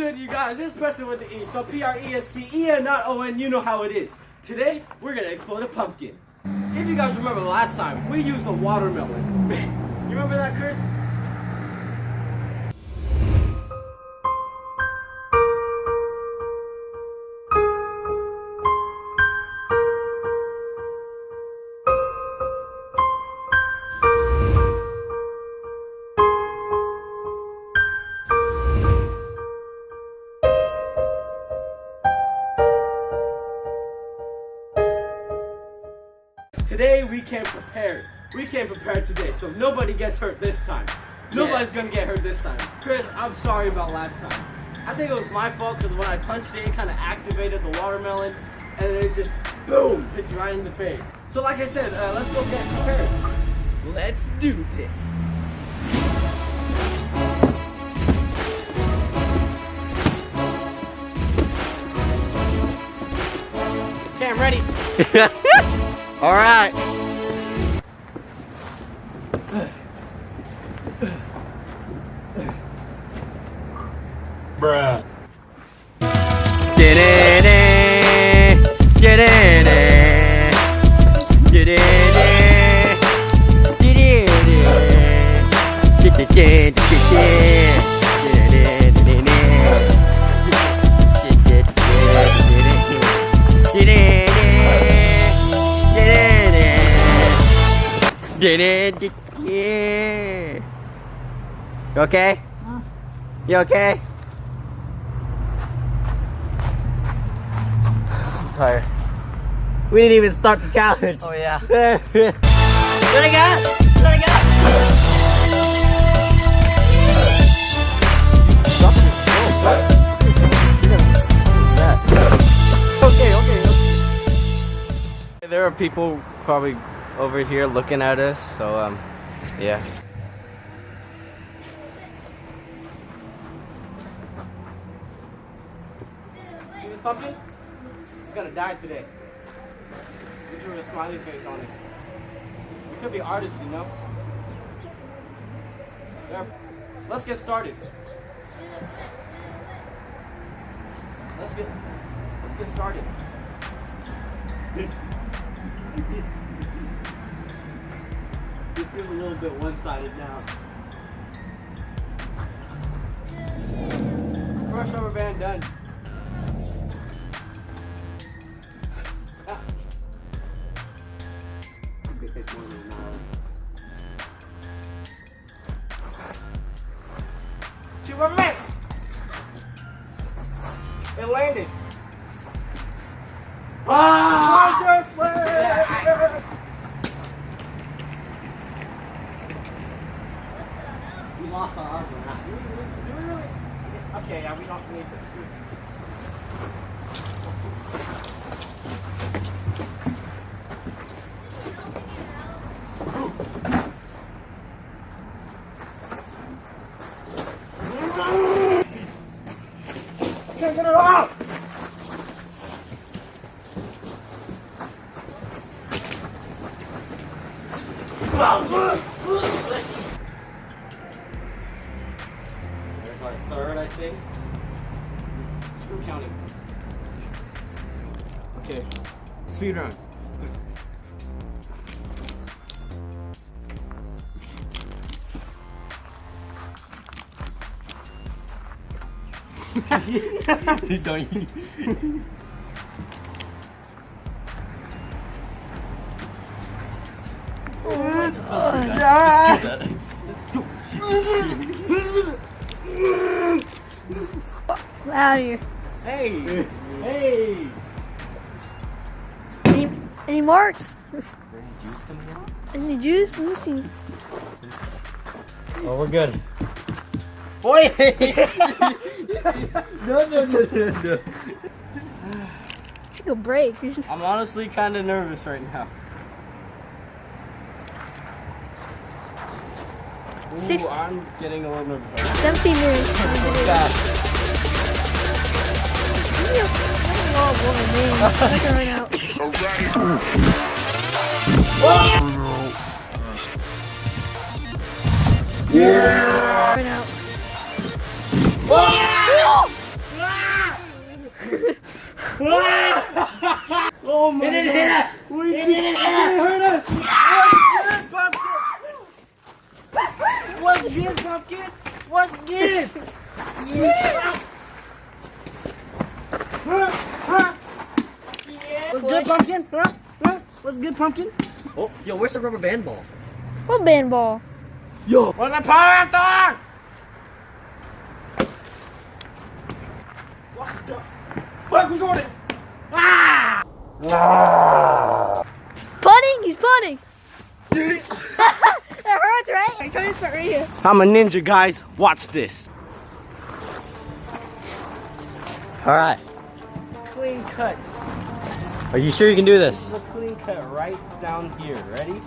good, you guys? It's Preston with the E. So P-R-E-S-T-E and not O-N, you know how it is. Today, we're gonna explode a pumpkin. If you guys remember last time, we used a watermelon. You remember that, Chris? Today we came prepared. We came prepared today, so nobody gets hurt this time. Nobody's gonna get hurt this time. Chris, I'm sorry about last time. I think it was my fault because when I punched it kind of activated the watermelon and it just, boom, hit you right in the face. So like I said, let's go get prepared. Let's do this. Okay, I'm ready. All right. Bruh. Get in it. Get in it. Get in it. Get in it. Get it. Get it. Yeah. You okay? You okay? I'm tired. We didn't even start the challenge. Oh yeah. Let it go! Let it go! Okay. There are people probably over here looking at us, so yeah. See this pumpkin? It's gonna die today. We drew a smiley face on it. We could be artists, you know? There. Let's get started. Let's get started. It feels a little bit one-sided now. First rubber band done. Two rubber bands. It landed. We lost our arm now. Okay, yeah, we don't need this. I can't get it off! There's our third, I think. Screw counting. Okay, speed run. Don't you? Out of here. Hey! Hey! Any marks? Any juice? Let me see. Oh, we're good. Boy! No. Take a break. I'm honestly kind of nervous right now. Ooh, I'm getting a little nervous right now. 17 minutes. I can run out. Run out. Oh my God. It didn't hit us. It didn't hurt us. What's good, pumpkin? What's good? Yeah. What's good, pumpkin? What's good, pumpkin? Oh, yo, where's the rubber band ball? What band ball? Yo, what's the power after? Who's on it? Ah! Putting? He's putting. That hurts, right? I try this part right here. I'm a ninja, guys. Watch this. Alright. Clean cuts. Are you sure you can do this? This is a clean cut right down here. Ready?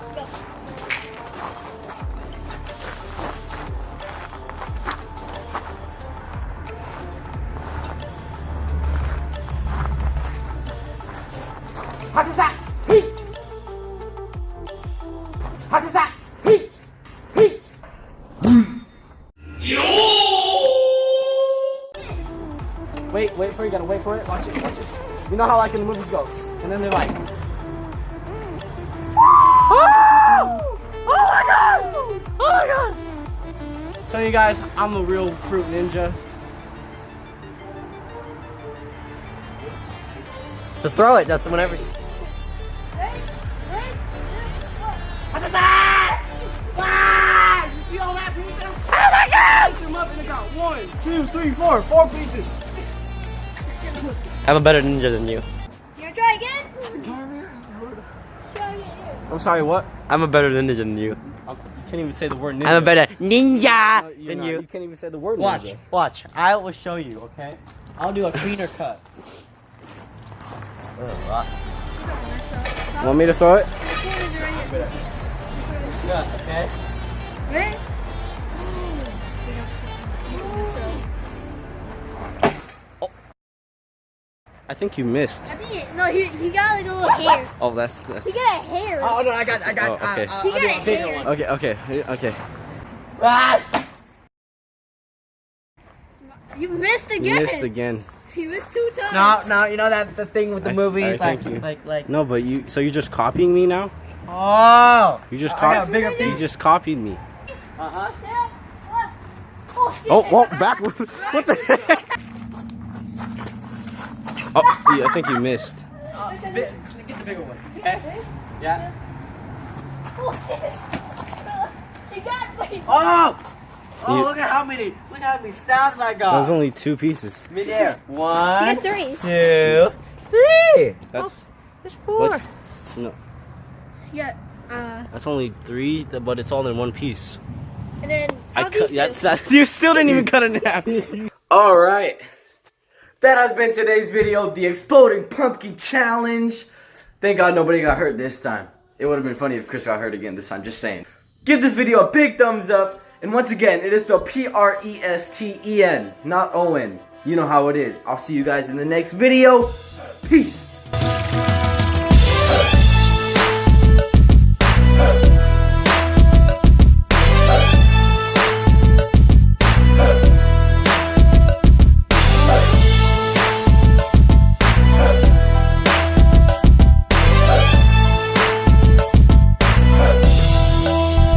Wait for it. You gotta wait for it. Watch it. Watch it. You know how like in the movies goes, and then they're like, oh! Oh my God! Oh my God! So you guys, I'm a real fruit ninja. Just throw it. That's whenever. Oh my God! Pick them up and I got 1, 2, 3, 4 pieces. I'm a better ninja than you. You wanna try again? I'm sorry, what? I'm a better ninja than you. You can't even say the word ninja. I'm a better ninja No, than not. you. You can't even say the word Watch, ninja. watch. I will show you, okay? I'll do a cleaner cut. Want me to throw it? Yeah, okay. Ready? I think you missed. I think no, he got like a little hair. Oh, that's. He got a hair. Oh no, I got. Oh, okay. He got a hair. Okay. You missed again. You missed again. You missed 2 times. No, you know that the thing with the movie, Alright, thank you. like. No, but so you're just copying me now? Oh. You just I got a copied. bigger You piece. just copied me. Two, 1. Oh shit. Oh, backward. What the heck? Oh, yeah, I think you missed. Get the bigger one. Okay. Yeah. Oh shit. He got me. Oh. Oh, You- look at how many sounds I got. That was only 2 pieces. Midair. He 1, got 3. 2, 3. That's There's 4. what's- no. He got That's only 3, but it's all in one piece. and then I how cut. these That's you still didn't even cut it in half. All right, that has been today's video, the exploding pumpkin challenge. Thank God nobody got hurt this time. It would have been funny if Chris got hurt again this time. Just saying. Give this video a big thumbs up, and once again, it is spelled Presten, not Owen. You know how it is. I'll see you guys in the next video. Peace.